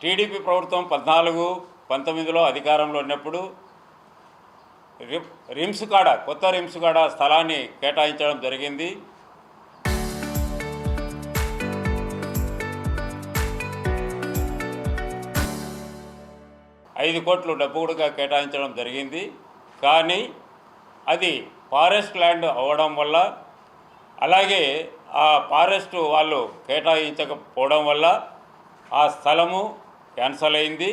TDP ప్రభుత్వం 14-19లో అధికారంలో ఉన్నప్పుడు రిమ్స్ కాడ కొత్త రిమ్స్ కాడ స్థలాన్ని కేటాయించడం జరిగింది. ఐదు కోట్లు డబ్బు కూడా కేటాయించడం జరిగింది. కానీ అది ఫారెస్ట్ ల్యాండ్ అవ్వడం వల్ల, అలాగే ఆ ఫారెస్ట్ వాళ్ళు కేటాయించకపోవడం వల్ల ఆ స్థలము క్యాన్సల్ అయింది.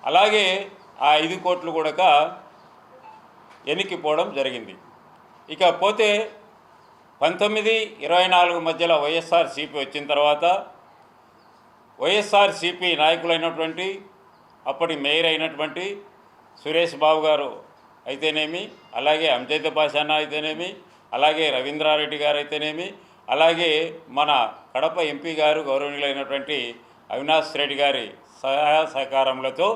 అలాగే ఆ 5 కోట్లు కూడా ఎనికిపోవడం జరిగింది. ఇకపోతే 19-24 మధ్యలో వైఎస్ఆర్సీపీ వచ్చిన తర్వాత వైఎస్ఆర్సీపీ నాయకులైనటువంటి అప్పటి మేయర్ అయినటువంటి సురేష్ బాబు గారు అయితేనేమి, అలాగే అంజద్ బాషాన అయితేనేమి, అలాగే రవీంద్రారెడ్డి గారు అయితేనేమి, అలాగే మన కడప ఎంపీ గారు గౌరవనీయులైనటువంటి అవినాష్ రెడ్డి గారి సహాయ సహకారములతో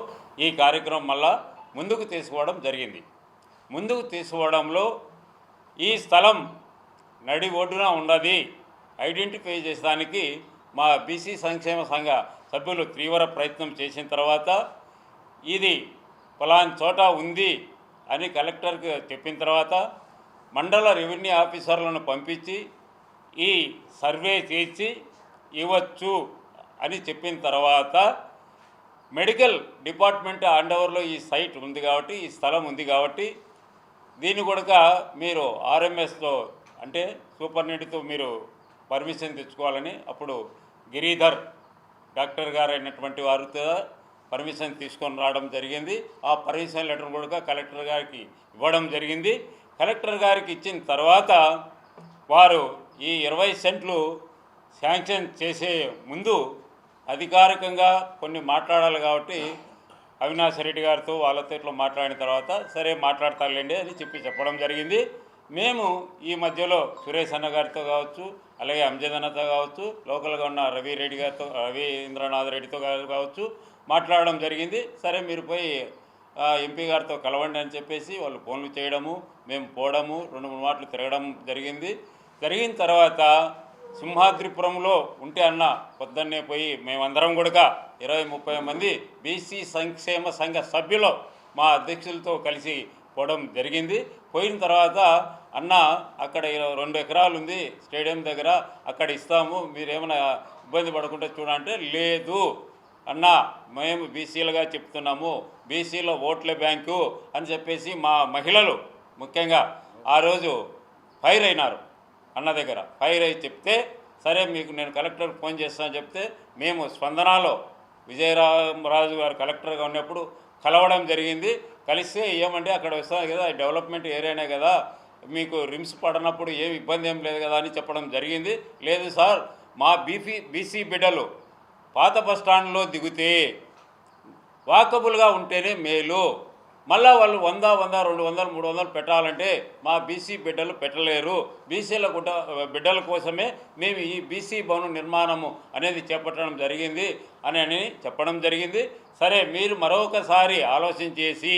ఈ కార్యక్రమం మళ్ళా ముందుకు తీసుకోవడం జరిగింది. ముందుకు తీసుకోవడంలో ఈ స్థలం నడి ఒడ్డున ఉన్నది ఐడెంటిఫై చేసడానికి మా బీసీ సంక్షేమ సంఘ సభ్యులు తీవ్ర ప్రయత్నం చేసిన తర్వాత ఇది ఫలానా చోట ఉంది అని కలెక్టర్కి చెప్పిన తర్వాత మండల రెవెన్యూ ఆఫీసర్లను పంపించి ఈ సర్వే చేసి ఇవ్వచ్చు అని చెప్పిన తర్వాత మెడికల్ డిపార్ట్మెంట్ హ్యాండ్ ఓవర్లో ఈ సైట్ ఉంది కాబట్టి, ఈ స్థలం ఉంది కాబట్టి దీన్ని కూడా మీరు ఆర్ఎంఎస్తో అంటే సూపరింటెండెంట్తో మీరు పర్మిషన్ తెచ్చుకోవాలని అప్పుడు గిరిధర్ డాక్టర్ గారు అయినటువంటి వారితో పర్మిషన్ తీసుకొని రావడం జరిగింది. ఆ పర్మిషన్ లెటర్ కూడా కలెక్టర్ గారికి ఇవ్వడం జరిగింది. కలెక్టర్ గారికి ఇచ్చిన తర్వాత వారు ఈ 20 సెంట్లు శాంక్షన్ చేసే ముందు అధికారికంగా కొన్ని మాట్లాడాలి కాబట్టి అవినాష్ రెడ్డి గారితో వాళ్ళతో ఇట్లా మాట్లాడిన తర్వాత సరే మాట్లాడతారులేండి అని చెప్పడం జరిగింది. మేము ఈ మధ్యలో సురేష్ అన్న గారితో కావచ్చు, అలాగే అంజద్ అన్నతో కావచ్చు, లోకల్గా ఉన్న రవీంద్రనాథ్ రెడ్డితో కావచ్చు మాట్లాడడం జరిగింది. సరే మీరు పోయి ఎంపీ గారితో కలవండి అని చెప్పేసి వాళ్ళు ఫోన్లు చేయడము, మేము పోవడము, 2-3 మాటలు తిరగడం జరిగింది. జరిగిన తర్వాత సింహాద్రిపురంలో ఉంటే అన్న పొద్దున్నే పోయి మేమందరం కూడా 20-30 మంది బీసీ సంక్షేమ సంఘ సభ్యులు మా అధ్యక్షులతో కలిసి పోవడం జరిగింది. పోయిన తర్వాత అన్న అక్కడ 2 ఎకరాలు ఉంది స్టేడియం దగ్గర, అక్కడ ఇస్తాము, మీరేమైనా ఇబ్బంది పడకుండా చూడంటే లేదు అన్న మేము బీసీలుగా చెప్తున్నాము, బీసీలో ఓట్ల బ్యాంకు అని చెప్పేసి మా మహిళలు ముఖ్యంగా ఆ రోజు ఫైర్ అయినారు. అన్న దగ్గర ఫైర్ అయి చెప్తే సరే మీకు నేను కలెక్టర్కి ఫోన్ చేస్తానని చెప్తే మేము స్పందనలో విజయరామరాజు గారు కలెక్టర్గా ఉన్నప్పుడు కలవడం జరిగింది. కలిస్తే ఏమంటే అక్కడ వస్తాను కదా డెవలప్మెంట్ ఏరియానే కదా, మీకు రిమ్స్ పడినప్పుడు ఏమి ఇబ్బంది ఏం లేదు కదా అని చెప్పడం జరిగింది. లేదు సార్ మా బీసీ బిడ్డలు పాత బస్టాండ్లో దిగితే వాకబుల్గా ఉంటేనే మేలు, మళ్ళా వాళ్ళు 100, 200, 300 పెట్టాలంటే మా బీసీ బిడ్డలు పెట్టలేరు, బీసీల బిడ్డల కోసమే మేము ఈ బీసీ భవన నిర్మాణము అనేది చేపట్టడం జరిగింది అని చెప్పడం జరిగింది. సరే మీరు మరొకసారి ఆలోచించేసి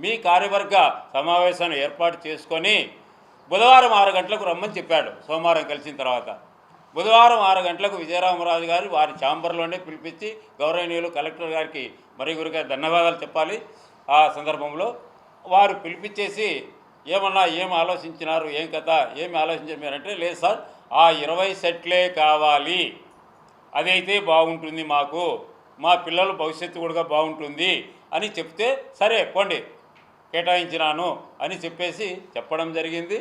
మీ కార్యవర్గ సమావేశాన్ని ఏర్పాటు చేసుకొని బుధవారం 6 గంటలకు రమ్మని చెప్పాడు. సోమవారం కలిసిన తర్వాత బుధవారం 6 గంటలకు విజయరామరాజు గారు వారి ఛాంబర్లోనే పిలిపించి గౌరవనీయులు కలెక్టర్ గారికి గురిగా ధన్యవాదాలు చెప్పాలి. ఆ సందర్భంలో వారు పిలిపించేసి ఏం ఆలోచించినారు, ఏం కథ, ఏమి ఆలోచించారు మీరంటే, లేదు సార్ ఆ 20 సెట్లే కావాలి, అదైతే బాగుంటుంది, మాకు మా పిల్లల భవిష్యత్తు కూడా బాగుంటుంది అని చెప్తే సరే పోండి కేటాయించినాను అని చెప్పేసి చెప్పడం జరిగింది.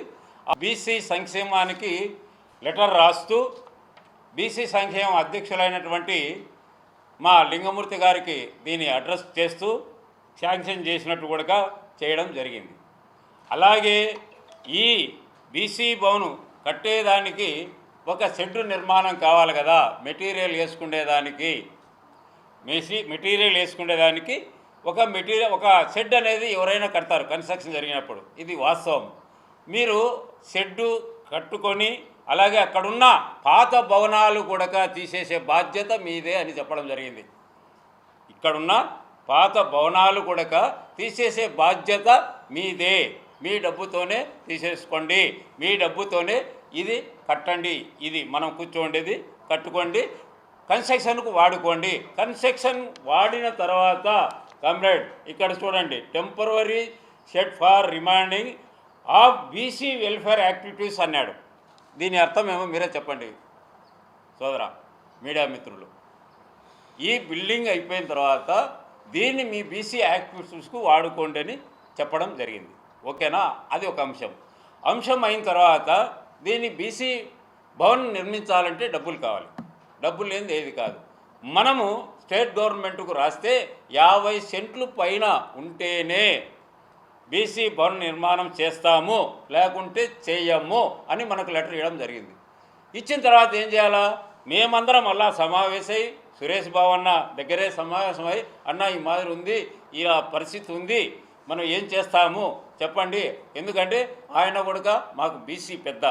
బీసీ సంక్షేమానికి లెటర్ రాస్తూ బీసీ సంక్షేమ అధ్యక్షులైనటువంటి మా లింగమూర్తి గారికి దీన్ని అడ్రస్ చేస్తూ శాంక్షన్ చేసినట్టు కూడా చేయడం జరిగింది. అలాగే ఈ బీసీ భవన్ కట్టేదానికి ఒక షెడ్ నిర్మాణం కావాలి కదా, మెటీరియల్ వేసుకునేదానికి ఒక షెడ్ అనేది ఎవరైనా కడతారు కన్స్ట్రక్షన్ జరిగినప్పుడు, ఇది వాస్తవం. మీరు షెడ్డు కట్టుకొని అలాగే అక్కడున్న పాత భవనాలు కూడా తీసేసే బాధ్యత మీదే అని చెప్పడం జరిగింది. ఇక్కడున్న పాత భవనాలు కూడా తీసేసే బాధ్యత మీదే, మీ డబ్బుతోనే తీసేసుకోండి, మీ డబ్బుతోనే ఇది కట్టండి, ఇది మనం కూర్చోండేది కట్టుకోండి, కన్స్ట్రక్షన్కు వాడుకోండి. కన్స్ట్రక్షన్ వాడిన తర్వాత కామ్రేడ్ ఇక్కడ చూడండి, temporary shed for reminding of BC welfare activities అన్నాడు. దీని అర్థం ఏమో మీరే చెప్పండి సోదరా మీడియా మిత్రులు. ఈ బిల్డింగ్ అయిపోయిన తర్వాత దీన్ని మీ బీసీ యాక్టివిటీస్కు వాడుకోండి అని చెప్పడం జరిగింది. ఓకేనా? అది ఒక అంశం అయిన తర్వాత దీన్ని బీసీ భవన్ నిర్మించాలంటే డబ్బులు కావాలి. డబ్బులు లేనిది ఏది కాదు. మనము స్టేట్ గవర్నమెంట్కు రాస్తే 50 సెంట్లు పైన ఉంటేనే బీసీ భవన్ నిర్మాణం చేస్తాము, లేకుంటే చేయము అని మనకు లెటర్ ఇవ్వడం జరిగింది. ఇచ్చిన తర్వాత ఏం చేయాలా? మేమందరం మళ్ళా సమావేశమై సురేష్ బాబు అన్న దగ్గరే సమావేశమై, అన్న ఈ మాదిరి ఉంది, ఇలా పరిస్థితి ఉంది, మనం ఏం చేస్తాము చెప్పండి. ఎందుకంటే ఆయన కూడా మాకు బీసీ పెద్ద,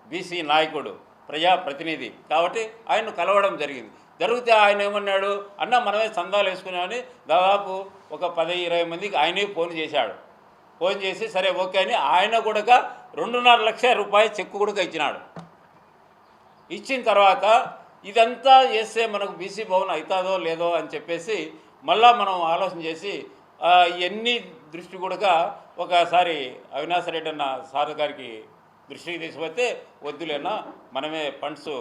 బీసీ నాయకుడు, ప్రజాప్రతినిధి కాబట్టి ఆయన్ను కలవడం జరిగితే ఆయన ఏమన్నాడు, అన్న మనమే చందాలు వేసుకున్నామని దాదాపు ఒక 10-20 మందికి ఆయనే ఫోన్ చేసి సరే ఓకే అని ఆయన కూడా 2.5 లక్షల రూపాయలు చెక్కు కూడా ఇచ్చినాడు. ఇచ్చిన తర్వాత ఇదంతా చేస్తే మనకు బీసీ భవన్ అవుతుందో లేదో అని చెప్పేసి మళ్ళా మనం ఆలోచన చేసి ఇవన్నీ దృష్టి కూడా ఒకసారి అవినాష్ రెడ్డి అన్న సార్ గారికి దృష్టికి తీసుకుపోతే వద్దులేనా మనమే ఫండ్స్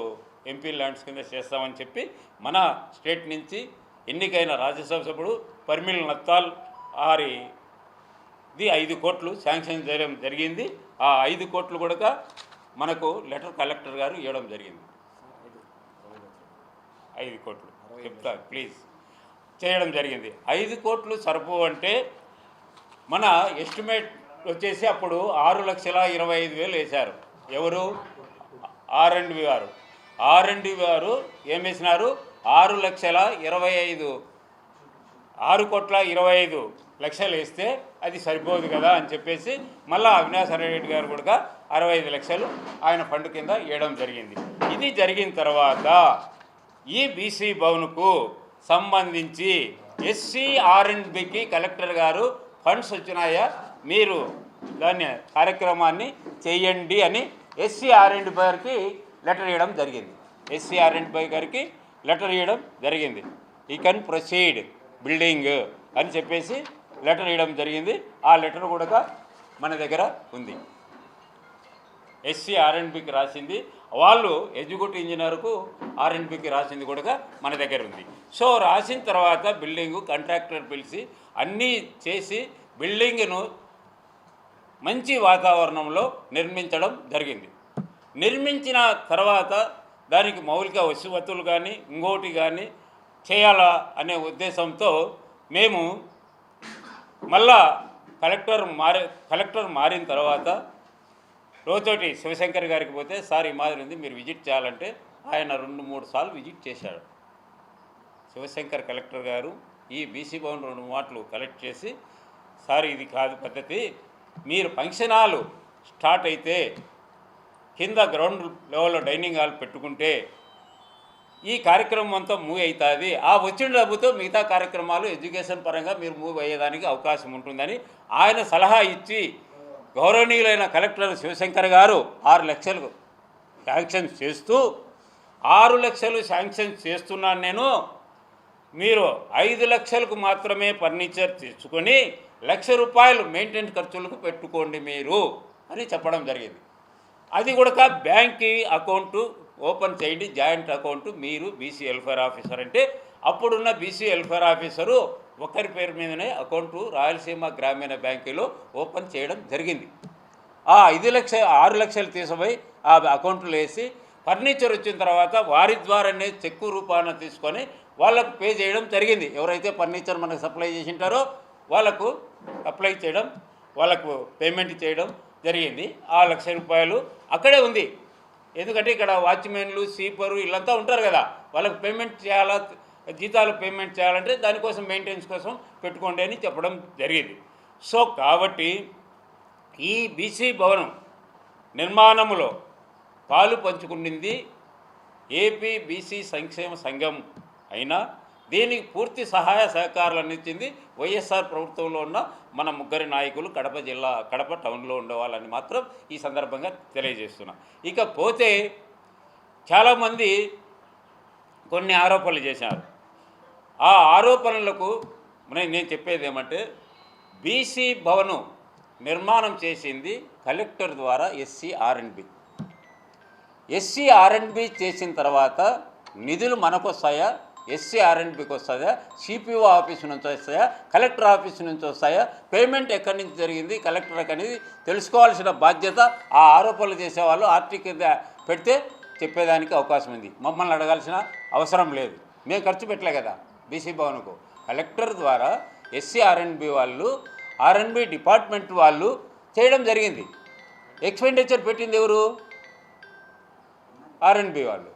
ఎంపీ ల్యాండ్స్ కింద చేస్తామని చెప్పి మన స్టేట్ నుంచి ఎన్నికైన రాజ్యసభ సభ్యుడు పర్మిల్ నత్తాల్ ఆరిది 5 కోట్లు శాంక్షన్ చేయడం జరిగింది. ఆ 5 కోట్లు కూడా మనకు లెటర్ కలెక్టర్ గారు ఇవ్వడం జరిగింది. 5 కోట్లు చెప్తా ప్లీజ్ చేయడం జరిగింది. 5 కోట్లు సరిపో అంటే మన ఎస్టిమేట్ వచ్చేసి అప్పుడు 6,25,000 వేశారు. ఎవరు? R&B వారు. R&B వారు ఏం వేసినారు? 6,25,00,000 వేస్తే అది సరిపోదు కదా అని చెప్పేసి మళ్ళీ అవినాష్ రెడ్డి గారు కూడా 65 లక్షలు ఆయన ఫండ్ కింద ఇవ్వడం జరిగింది. ఇది జరిగిన తర్వాత ఈ బీసీ భవన్కు సంబంధించి SC-R&Bకి కలెక్టర్ గారు ఫండ్స్ వచ్చినాయా, మీరు దాన్ని కార్యక్రమాన్ని చేయండి అని SC-R&B గారికి లెటర్ ఇవ్వడం జరిగింది. SC-R&B గారికి లెటర్ ఇవ్వడం జరిగింది. ఈ కెన్ ప్రొసీడ్ బిల్డింగ్ అని చెప్పేసి లెటర్ ఇవ్వడం జరిగింది. ఆ లెటర్ కూడా మన దగ్గర ఉంది. SC-R&Bకి రాసింది, వాళ్ళు ఎగ్జిక్యూటివ్ ఇంజనీర్కు R&Bకి రాసింది కూడా మన దగ్గర ఉంది. సో రాసిన తర్వాత బిల్డింగు కాంట్రాక్టర్ పిలిచి అన్నీ చేసి బిల్డింగ్ను మంచి వాతావరణంలో నిర్మించడం జరిగింది. నిర్మించిన తర్వాత దానికి మౌలిక వసతులు కానీ ఇంకోటి కానీ చేయాలా అనే ఉద్దేశంతో మేము మళ్ళా కలెక్టర్ మారిన తర్వాత రోజోటి శివశంకర్ గారికి పోతే సార్ ఈ మాదిరి ఉంది మీరు విజిట్ చేయాలంటే ఆయన 2-3 సార్లు విజిట్ చేశాడు. శివశంకర్ కలెక్టర్ గారు ఈ బీసీ భవన్ 2 మాటలు కలెక్ట్ చేసి సార్ ఇది కాదు పద్ధతి, మీరు ఫంక్షన్ హాల్ స్టార్ట్ అయితే కింద గ్రౌండ్ లెవెల్లో డైనింగ్ హాల్ పెట్టుకుంటే ఈ కార్యక్రమం అంతా మూవ్ అవుతుంది, ఆ వచ్చిన డబ్బుతో మిగతా కార్యక్రమాలు ఎడ్యుకేషన్ పరంగా మీరు మూవ్ అయ్యేదానికి అవకాశం ఉంటుందని ఆయన సలహా ఇచ్చి గౌరవనీయులైన కలెక్టర్ శివశంకర్ గారు 6 లక్షలు శాంక్షన్ చేస్తూ 6 లక్షలు శాంక్షన్ చేస్తున్నాను నేను, మీరు 5 లక్షలకు మాత్రమే ఫర్నిచర్ తెచ్చుకొని 1 లక్ష రూపాయలు మెయింటెనెన్స్ ఖర్చులకు పెట్టుకోండి మీరు అని చెప్పడం జరిగింది. అది కూడా బ్యాంక్ అకౌంటు ఓపెన్ చేయండి, జాయింట్ అకౌంటు, మీరు బీసీ వెల్ఫేర్ ఆఫీసర్ అంటే అప్పుడున్న బీసీ వెల్ఫేర్ ఆఫీసరు ఒకరి పేరు మీదనే అకౌంటు రాయలసీమ గ్రామీణ బ్యాంకులో ఓపెన్ చేయడం జరిగింది. ఆ 6 లక్షలు తీసుకుపోయి ఆ అకౌంట్లో వేసి ఫర్నిచర్ వచ్చిన తర్వాత వారి ద్వారానే చెక్కు రూపాన తీసుకొని వాళ్ళకు పే చేయడం జరిగింది. ఎవరైతే ఫర్నిచర్ మనకు సప్లై చేసింటారో వాళ్ళకు అప్లై చేయడం, వాళ్ళకు పేమెంట్ చేయడం జరిగింది. ఆ 1 లక్ష రూపాయలు అక్కడే ఉంది. ఎందుకంటే ఇక్కడ వాచ్మెన్లు స్వీపరు వీళ్ళంతా ఉంటారు కదా, వాళ్ళకు పేమెంట్ చేయాలా, జీతాలు పేమెంట్ చేయాలంటే దానికోసం మెయింటెనెన్స్ కోసం పెట్టుకోండి అని చెప్పడం జరిగింది. సో కాబట్టి ఈ బీసీ భవనం నిర్మాణంలో పాలు పంచుకునింది ఏపీ బీసీ సంక్షేమ సంఘం అయినా దీనికి పూర్తి సహాయ సహకారాలు అందించింది వైఎస్ఆర్ ప్రభుత్వంలో ఉన్న మన ముగ్గురి నాయకులు, కడప టౌన్లో ఉండేవాళ్ళని మాత్రం ఈ సందర్భంగా తెలియజేస్తున్నా. ఇకపోతే చాలామంది కొన్ని ఆరోపణలు చేశారు. ఆ ఆరోపణలకు నేను చెప్పేది ఏమంటే, బీసీ భవను నిర్మాణం చేసింది కలెక్టర్ ద్వారా ఎస్సీ ఆర్ఎండ్బి చేసిన తర్వాత నిధులు మనకు వస్తాయా, ఎస్సీ ఆర్ఎండ్బికి వస్తుందా, సిపిఓ ఆఫీసు నుంచి వస్తాయా, కలెక్టర్ ఆఫీసు నుంచి వస్తాయా, పేమెంట్ ఎక్కడి నుంచి జరిగింది కలెక్టర్కి అనేది తెలుసుకోవాల్సిన బాధ్యత ఆ ఆరోపణలు చేసేవాళ్ళు ఆర్టీ కింద పెడితే చెప్పేదానికి అవకాశం ఉంది. మమ్మల్ని అడగాల్సిన అవసరం లేదు. మేము ఖర్చు పెట్టలే కదా బీసీ భవన్కు. కలెక్టర్ ద్వారా ఎస్సీ ఆర్ఎండ్బి డిపార్ట్మెంట్ వాళ్ళు చేయడం జరిగింది. ఎక్స్పెండిచర్ పెట్టింది ఎవరు? ఆర్ఎండ్బి వాళ్ళు.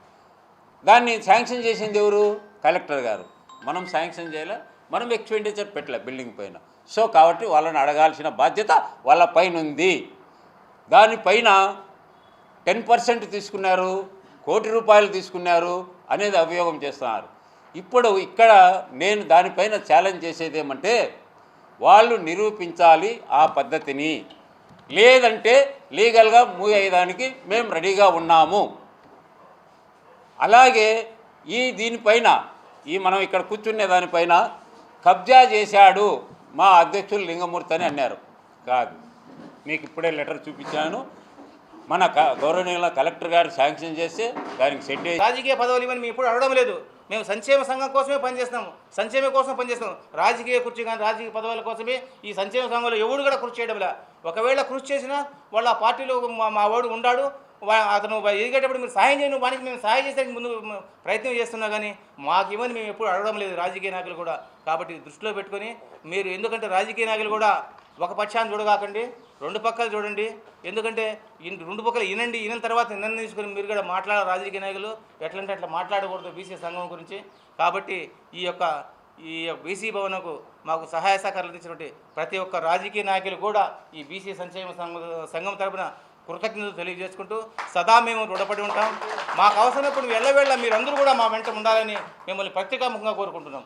దాన్ని శాంక్షన్ చేసింది ఎవరు? కలెక్టర్ గారు. మనం శాంక్షన్ చేయలే, మనం ఎక్స్పెండిచర్ పెట్టలే బిల్డింగ్ పైన. సో కాబట్టి వాళ్ళని అడగాల్సిన బాధ్యత వాళ్ళ పైన ఉంది. దానిపైన 10% తీసుకున్నారు, ₹1 కోటి తీసుకున్నారు అనేది అభియోగం చేస్తున్నారు. ఇప్పుడు ఇక్కడ నేను దానిపైన ఛాలెంజ్ చేసేది ఏమంటే, వాళ్ళు నిరూపించాలి ఆ పద్ధతిని, లేదంటే లీగల్గా మూవ్ అయ్యేదానికి మేము రెడీగా ఉన్నాము. అలాగే దీనిపైన మనం ఇక్కడ కూర్చునే దానిపైన కబ్జా చేశాడు మా అధ్యక్షులు లింగమూర్తి అని అన్నారు. కాదు, మీకు ఇప్పుడే లెటర్ చూపించాను. మన గౌరవనీయుల కలెక్టర్ గారు శాంక్షన్ చేస్తే దానికి సెట్ చేసి రాజకీయ పదవులు ఇవన్నీ మేము ఇప్పుడు అడగడం లేదు. మేము సంక్షేమ సంఘం కోసమే పనిచేస్తున్నాము, సంక్షేమం కోసం పనిచేస్తున్నాం. రాజకీయ కుర్చీ కానీ రాజకీయ పదవుల కోసమే ఈ సంక్షేమ సంఘంలో ఎవడు కూడా కృషి చేయడంలా. ఒకవేళ కృషి చేసినా వాళ్ళ పార్టీలో మా వాడు ఉన్నాడు, అతను ఎదిగేటప్పుడు మీరు సహాయం చేయను, వానికి మేము సహాయం చేసేందుకు ముందు ప్రయత్నం చేస్తున్నా కానీ మాకు ఇవన్నీ మేము ఎప్పుడు అడగడం లేదు రాజకీయ నాయకులు కూడా. కాబట్టి దృష్టిలో పెట్టుకొని మీరు, ఎందుకంటే రాజకీయ నాయకులు కూడా ఒక పక్షాన్ని చూడగాకండి, రెండు పక్కలు చూడండి. ఎందుకంటే రెండు పక్కలు వినిన తర్వాత నిర్ణయం తీసుకొని మీరు కూడా రాజకీయ నాయకులు ఎట్లంటే అట్లా మాట్లాడకూడదు బీసీ సంఘం గురించి. కాబట్టి ఈ బీసీ భవన్కు మాకు సహాయ సహకారాలు ఇచ్చినటువంటి ప్రతి ఒక్క రాజకీయ నాయకులు కూడా ఈ బీసీ సంక్షేమ సంఘం తరపున కృతజ్ఞతలు తెలియజేసుకుంటూ సదా మేము రుణపడి ఉంటాం. మాకు అవసరమైనప్పుడు ఎల్లవేళ మీరందరూ కూడా మా వెంట ఉండాలని మిమ్మల్ని ప్రత్యేకంగా కోరుకుంటున్నాం.